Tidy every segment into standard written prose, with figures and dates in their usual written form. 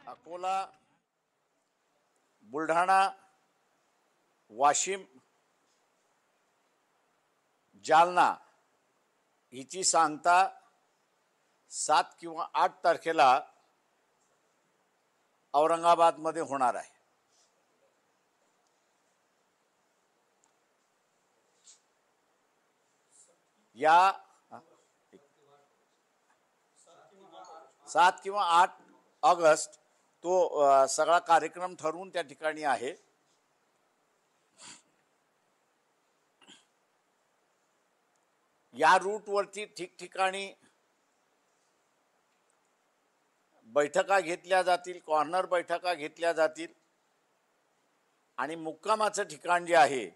अकोला, बुलढाणा, वाशिम, जालना हिची सांगता 7 किंवा 8 तारखेला औरंगाबादमध्ये होणार आहे. या 7 किंवा 8 ऑगस्ट तो सगळा कार्यक्रम ठरवून त्या ठिकाणी आहे. या रूटवरती ठिकठिकाणी बैठका घेतल्या जातील, कॉर्नर बैठका घेतल्या जातील आणि मुक्कामाचं ठिकाण जे आहे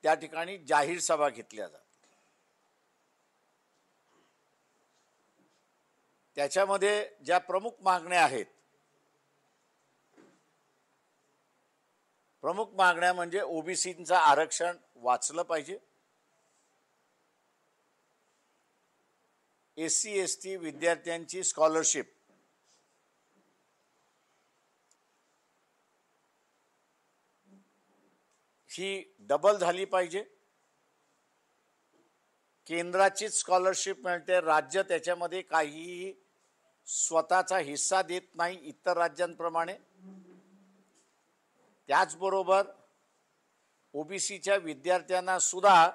त्या ठिकाणी जाहीर सभा घेतल्या जातील. त्याच्यामध्ये ज्या प्रमुख मागण्या आहेत, प्रमुख मागण्या म्हणजे ओबीसीचं आरक्षण वाचलं पाहिजे, SC ST विद्यार्थ्यांची स्कॉलरशिप ही डबल झाली पाहिजे, केंद्राचीच स्कॉलरशिप मिळते, राज्य त्याच्यामध्ये काहीही स्वतःचा हिस्सा देत नाही इतर राज्यांप्रमाणे. त्याचबरोबर ओबीसीच्या विद्यार्थ्यांना सुद्धा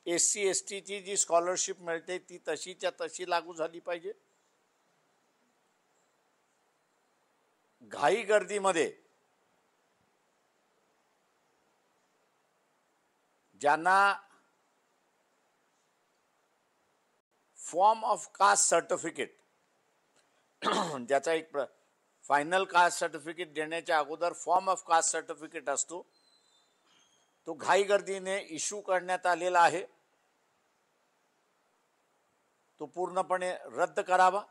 SC STची जी स्कॉलरशिप मिळते ती तशीच्या तशी लागू झाली पाहिजे. घाई गर्दीमध्ये ज्यांना फॉर्म ऑफ कास्ट सर्टिफिकेट ज्याचा एक फायनल कास्ट सर्टिफिकेट देण्याच्या अगोदर फॉर्म ऑफ कास्ट सर्टिफिकेट असतो, तो घाई गर्दीने इश्यू करण्यात आलेला आहे, तो पूर्णपणे रद्द करावा.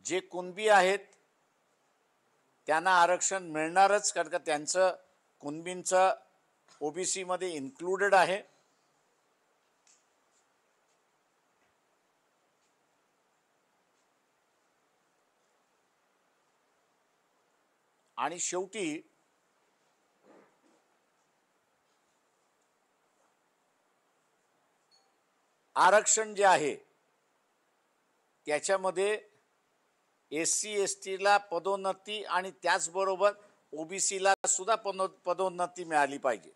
जे कुणबी आहेत त्यांना आरक्षण मिळणारच, कारण का त्यांचं कुणबींचं ओबीसी मध्ये इन्क्लुडेड आहे. आणि शेवटी आरक्षण जे आहे त्याच्यामध्ये SC STला पदोन्नती आणि त्याचबरोबर ओबीसीला सुद्धा पदोन्नती मिळाली पाहिजे.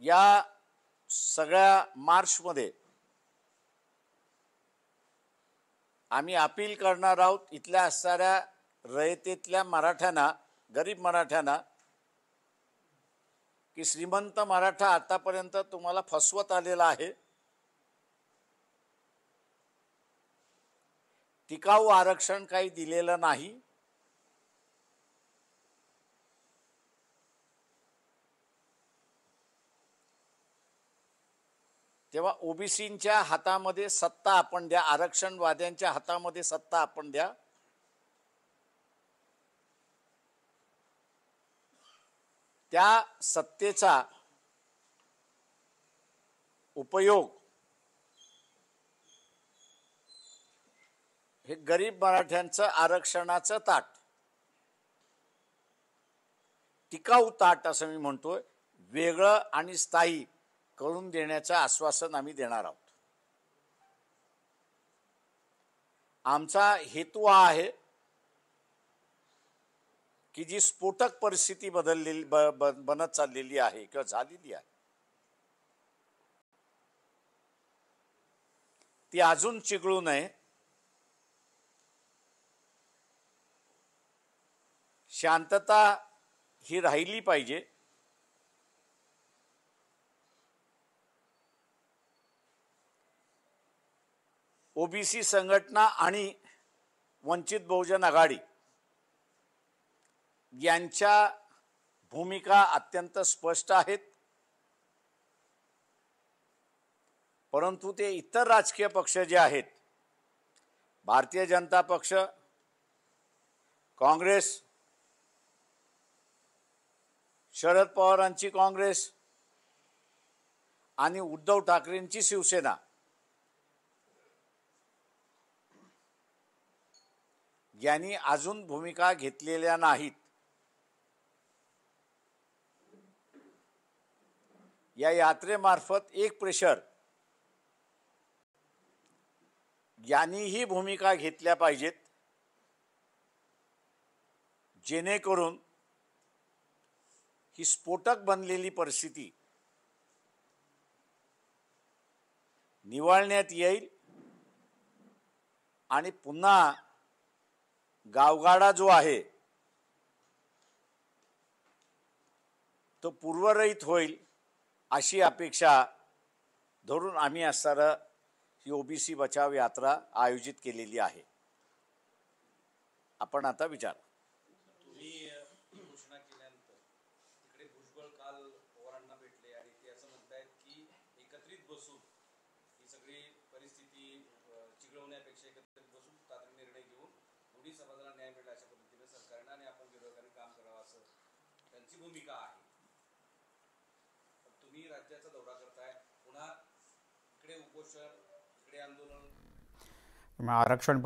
या सगळ्या मार्चमध्ये आम्ही अपील करणार आहोत इथल्या असणाऱ्या रयतेतल्या मराठ्यांना, गरीब मराठ्यांना, की श्रीमंत मराठा आतापर्यंत तुम्हाला फसवत आलेला आहे. टिकाऊ आरक्षण काही दिलेलं नाही. तेव्हा ओबीसींच्या हातामध्ये सत्ता आपण द्या, आरक्षणवाद्यांच्या हातामध्ये सत्ता आपण द्या. त्या सत्तेचा उपयोग हे गरीब मराठ्यांचं आरक्षणाचं ताट, टिकाऊ ताट असं मी म्हणतोय, वेगळं आणि स्थायी करून देण्याचं आश्वासन आम्ही देणार आहोत. आमचा हेतू हा आहे की जी स्फोटक परिस्थिती बनत चाललेली आहे किंवा झालेली आहे ती अजून चिघळू नये. शांतता ही राहिली पाहिजे. ओबीसी संघटना आणि वंचित बहुजन आघाडी यांच्या भूमिका अत्यंत स्पष्ट आहेत, परंतु ते इतर राजकीय पक्ष जे आहेत, भारतीय जनता पक्ष, काँग्रेस, शरद पवारांची काँग्रेस आणि उद्धव ठाकरेंची शिवसेना यांनी अजून भूमिका घेतलेल्या नाहीत. या यात्रेमार्फत एक प्रेशर यांनीही भूमिका घेतल्या पाहिजेत, जेणेकरून ही स्फोटक बनलेली परिस्थिती निवळण्यात येईल आणि पुन्हा गावगाडा जो आहे तो पूर्वरहित होईल अशी अपेक्षा धरून आम्ही आज सारं ही ओबीसी बचाव यात्रा आयोजित केलेली आहे. आपण आता विचार. तुम्ही घोषणा केल्यानंतर तिकडे भुजबळ काल पवारांना भेटले आणि ते असं म्हणतायत की एकत्रित बसून ही सगळी परिस्थिती चिघळवण्यापेक्षा एकत्रित बसून तातडीने निर्णय घेऊन दोन्ही समाजाला न्याय मिळेल अशा पद्धतीने सरकारनं आणि आपण विरोधकांनी काम करावं असं त्यांची भूमिका आहे. तुम्ही राज्याचा दौरा करताय, पुन्हा इकडे उपोषण, इकडे आंदोलन. आरक्षण